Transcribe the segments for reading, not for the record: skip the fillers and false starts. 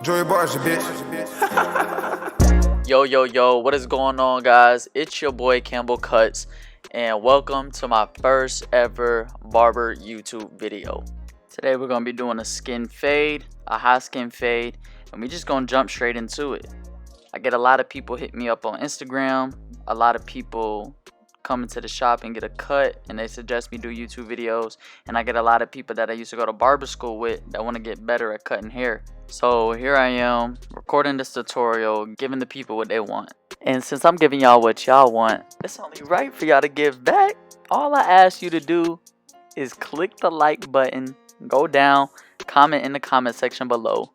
Joey Bars, bitch. Yo, what is going on, guys? It's your boy Campbell Cuts, and welcome to my first ever barber YouTube video. Today we're gonna be doing a skin fade, a high skin fade, and we just gonna jump straight into it. I get a lot of people hit me up on Instagram, a lot of people come into the shop and get a cut, and they suggest me do YouTube videos, and I get a lot of people that I used to go to barber school with that want to get better at cutting hair. So here I am recording this tutorial, giving the people what they want. And since I'm giving y'all what y'all want, it's only right for y'all to give back. All I ask you to do is click the like button, go down, comment in the comment section below,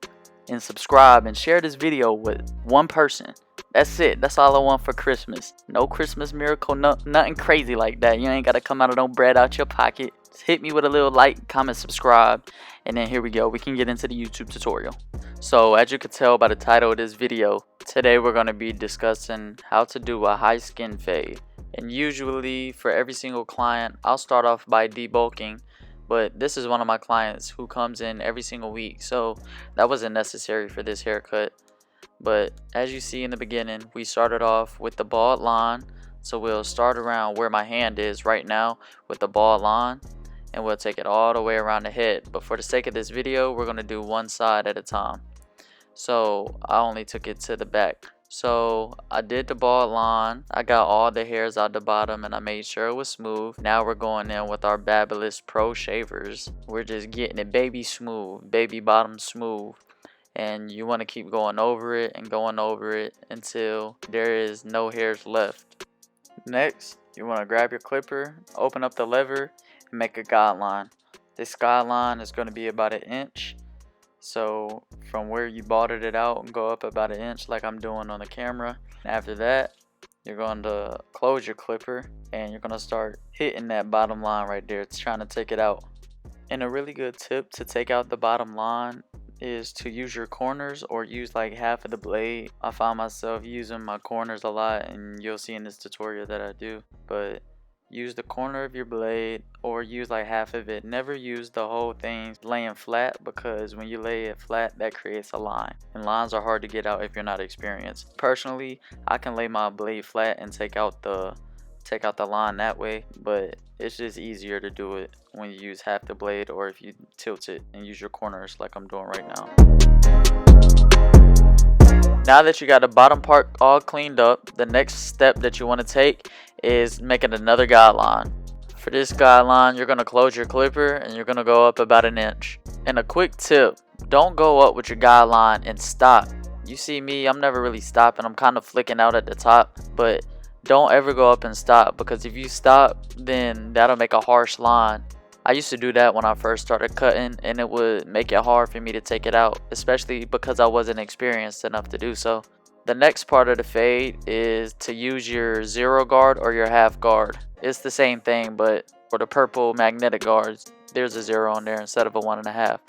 and subscribe and share this video with one person. That's it. That's all I want for Christmas. No Christmas miracle, nothing crazy like that. You ain't got to come out of no bread out your pocket. Just hit me with a little like, comment, subscribe, and then here we go. We can get into the YouTube tutorial. So as you can tell by the title of this video, today we're going to be discussing how to do a high skin fade. And usually for every single client, I'll start off by debulking. But this is one of my clients who comes in every single week, so that wasn't necessary for this haircut. But as you see in the beginning, we started off with the bald line. So we'll start around where my hand is right now with the bald line, and we'll take it all the way around the head. But for the sake of this video, we're going to do one side at a time. So I only took it to the back. So I did the bald line, I got all the hairs out the bottom, and I made sure it was smooth. Now we're going in with our Babyliss Pro shavers. We're just getting it baby smooth, baby bottom smooth. And you want to keep going over it and going over it until there is no hairs left. Next, you want to grab your clipper, open up the lever, and make a guideline. This guideline is going to be about 1 inch. So from where you balded it out, and go up about 1 inch like I'm doing on the camera. After that, you're going to close your clipper and you're going to start hitting that bottom line right there. It's trying to take it out. And a really good tip to take out the bottom line is to use your corners or use like half of the blade. I find myself using my corners a lot, and you'll see in this tutorial that I do. But use the corner of your blade or use like half of it. Never use the whole thing laying flat, because when you lay it flat, that creates a line, and lines are hard to get out if you're not experienced. Personally, I can lay my blade flat and take out the line that way, but it's just easier to do it when you use half the blade, or if you tilt it and use your corners like I'm doing right now. Now that you got the bottom part all cleaned up, the next step that you want to take is making another guideline. For this guideline, you're going to close your clipper and you're going to go up about 1 inch. And a quick tip, don't go up with your guideline and stop. You see me, I'm never really stopping. I'm kind of flicking out at the top, but don't ever go up and stop, because if you stop, then that'll make a harsh line. I used to do that when I first started cutting, and it would make it hard for me to take it out, especially because I wasn't experienced enough to do so. The next part of the fade is to use your 0 guard or your half guard. It's the same thing, but for the purple magnetic guards, there's a 0 on there instead of a 1.5.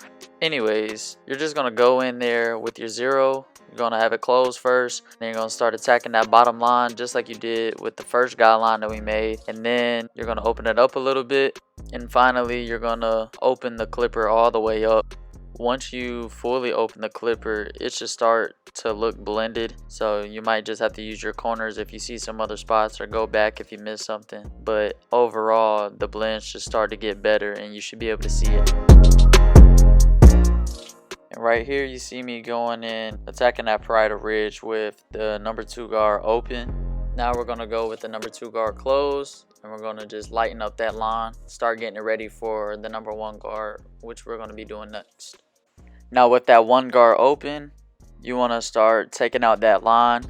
Anyways, you're just going to go in there with your 0. You're going to have it closed first. Then you're going to start attacking that bottom line just like you did with the first guideline that we made. And then you're going to open it up a little bit. And finally, you're going to open the clipper all the way up. Once you fully open the clipper, it should start to look blended. So you might just have to use your corners if you see some other spots, or go back if you miss something. But overall, the blend should start to get better and you should be able to see it. And right here you see me going in, attacking that parietal ridge with the number 2 guard open. Now we're going to go with the number 2 guard closed, and we're going to just lighten up that line, start getting it ready for the number 1 guard, which we're going to be doing next. Now with that 1 guard open, you want to start taking out that line.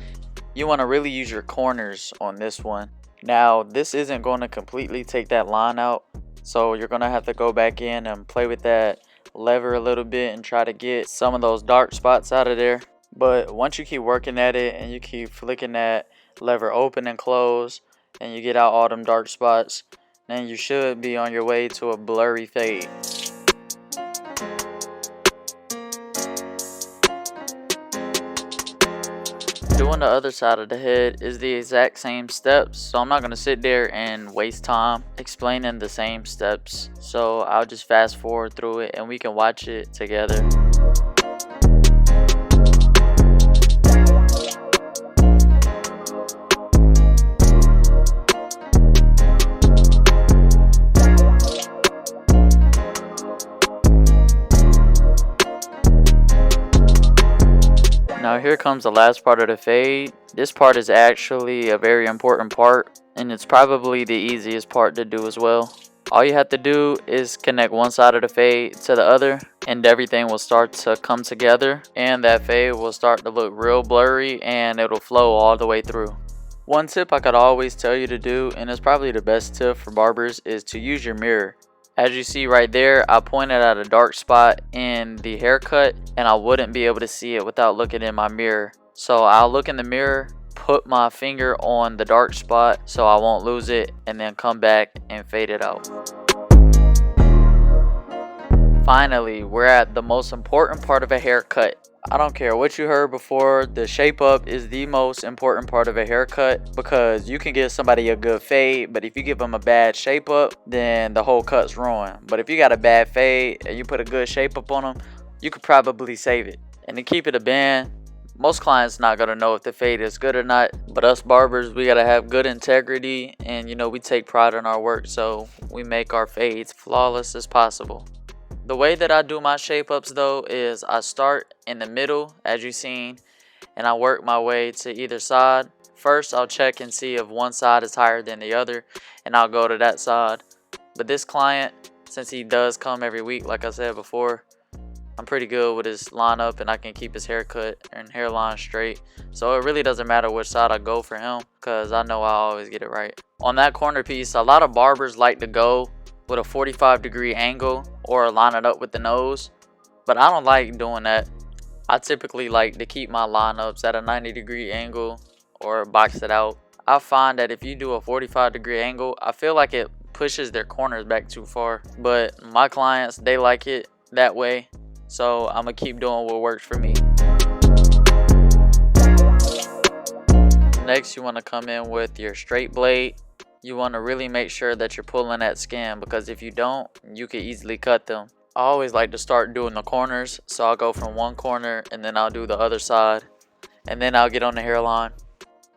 You want to really use your corners on this one. Now this isn't going to completely take that line out, so you're going to have to go back in and play with that lever a little bit and try to get some of those dark spots out of there. But once you keep working at it and you keep flicking that lever open and close, and you get out all them dark spots, then you should be on your way to a blurry fade. Doing the other side of the head is the exact same steps, so I'm not going to sit there and waste time explaining the same steps. So I'll just fast forward through it and we can watch it together. here comes the last part of the fade. This part is actually a very important part, and it's probably the easiest part to do as well. All you have to do is connect one side of the fade to the other, and everything will start to come together, and that fade will start to look real blurry, and it'll flow all the way through. One tip I could always tell you to do, and it's probably the best tip for barbers, is to use your mirror. As you see right there, I pointed at a dark spot in the haircut, and I wouldn't be able to see it without looking in my mirror. So I'll look in the mirror, put my finger on the dark spot so I won't lose it, and then come back and fade it out. Finally, we're at the most important part of a haircut. I don't care what you heard before, the shape up is the most important part of a haircut, because you can give somebody a good fade, but if you give them a bad shape up, then the whole cut's ruined. But if you got a bad fade and you put a good shape up on them, you could probably save it. And to keep it a band, most clients not gonna know if the fade is good or not, but us barbers, we gotta have good integrity, and we take pride in our work, so we make our fades flawless as possible. The way that I do my shape ups though is I start in the middle, as you've seen, and I work my way to either side. First, I'll check and see if one side is higher than the other, and I'll go to that side. But this client, since he does come every week, like I said before, I'm pretty good with his lineup, and I can keep his haircut and hairline straight. So it really doesn't matter which side I go for him, because I know I always get it right. On that corner piece, a lot of barbers like to go with a 45-degree angle or line it up with the nose, but I don't like doing that. I typically like to keep my lineups at a 90-degree angle or box it out. I find that if you do a 45-degree angle, I feel like it pushes their corners back too far, but my clients, they like it that way, so I'm gonna keep doing what works for me. Next, you want to come in with your straight blade. You want to really make sure that you're pulling that skin, because if you don't, you can easily cut them. I always like to start doing the corners, so I'll go from one corner and then I'll do the other side, and then I'll get on the hairline.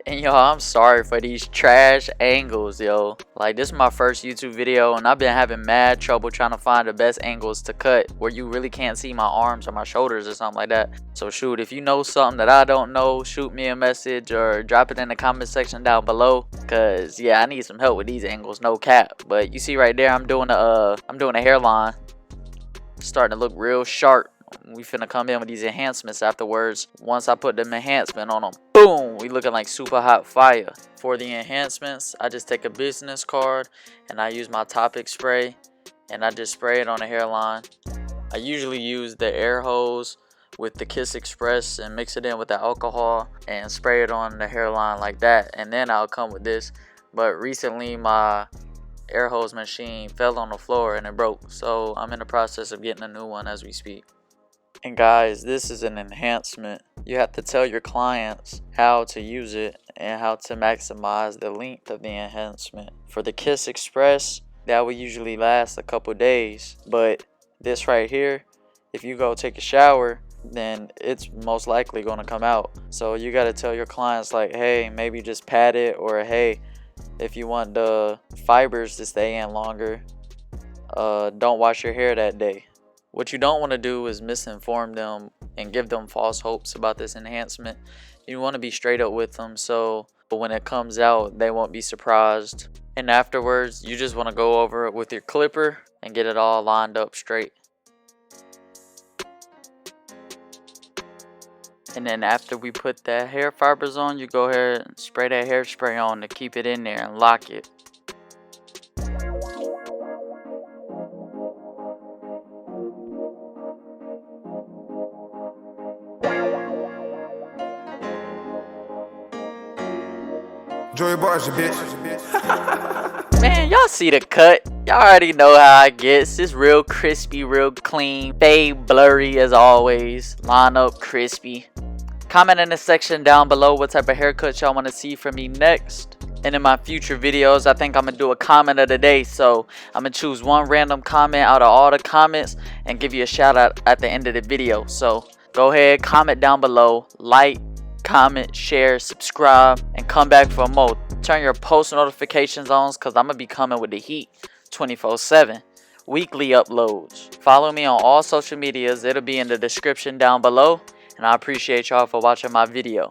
And yo, I'm sorry for these trash angles, yo. Like, this is my first YouTube video, and I've been having mad trouble trying to find the best angles to cut where you really can't see my arms or my shoulders or something like that. So shoot, if you know something that I don't know, shoot me a message or drop it in the comment section down below, cause yeah, I need some help with these angles, no cap. But you see right there, I'm doing a hairline, starting to look real sharp. We finna come in with these enhancements afterwards. Once I put them enhancement on them, boom, we looking like super hot fire. For the enhancements, I just take a business card and I use my Topic spray, and I just spray it on the hairline. I usually use the air hose with the Kiss Express and mix it in with the alcohol and spray it on the hairline like that, and then I'll come with this. But recently my air hose machine fell on the floor and it broke, so I'm in the process of getting a new one as we speak. And guys, this is an enhancement. You have to tell your clients how to use it and how to maximize the length of the enhancement. For the Kiss Express, that will usually last a couple days, but this right here, if you go take a shower, then it's most likely going to come out. So you got to tell your clients, like, hey, maybe just pat it, or hey, if you want the fibers to stay in longer, don't wash your hair that day. What you don't want to do is misinform them and give them false hopes about this enhancement. You want to be straight up with them, so when it comes out, they won't be surprised. And afterwards, you just want to go over it with your clipper and get it all lined up straight. And then after we put that hair fibers on, you go ahead and spray that hairspray on to keep it in there and lock it. Joey Bars, bitch. Man, y'all see the cut. Y'all already know how it gets. It's real crispy, real clean. Fade blurry as always. Line up crispy. Comment in the section down below what type of haircut y'all want to see from me next. And in my future videos, I think I'm going to do a comment of the day. So I'm going to choose one random comment out of all the comments and give you a shout out at the end of the video. So go ahead, comment down below, like, comment, share, subscribe, and come back for more. Turn your post notifications on, because I'm going to be coming with the heat 24/7. Weekly uploads. Follow me on all social medias. It'll be in the description down below. and I appreciate y'all for watching my video.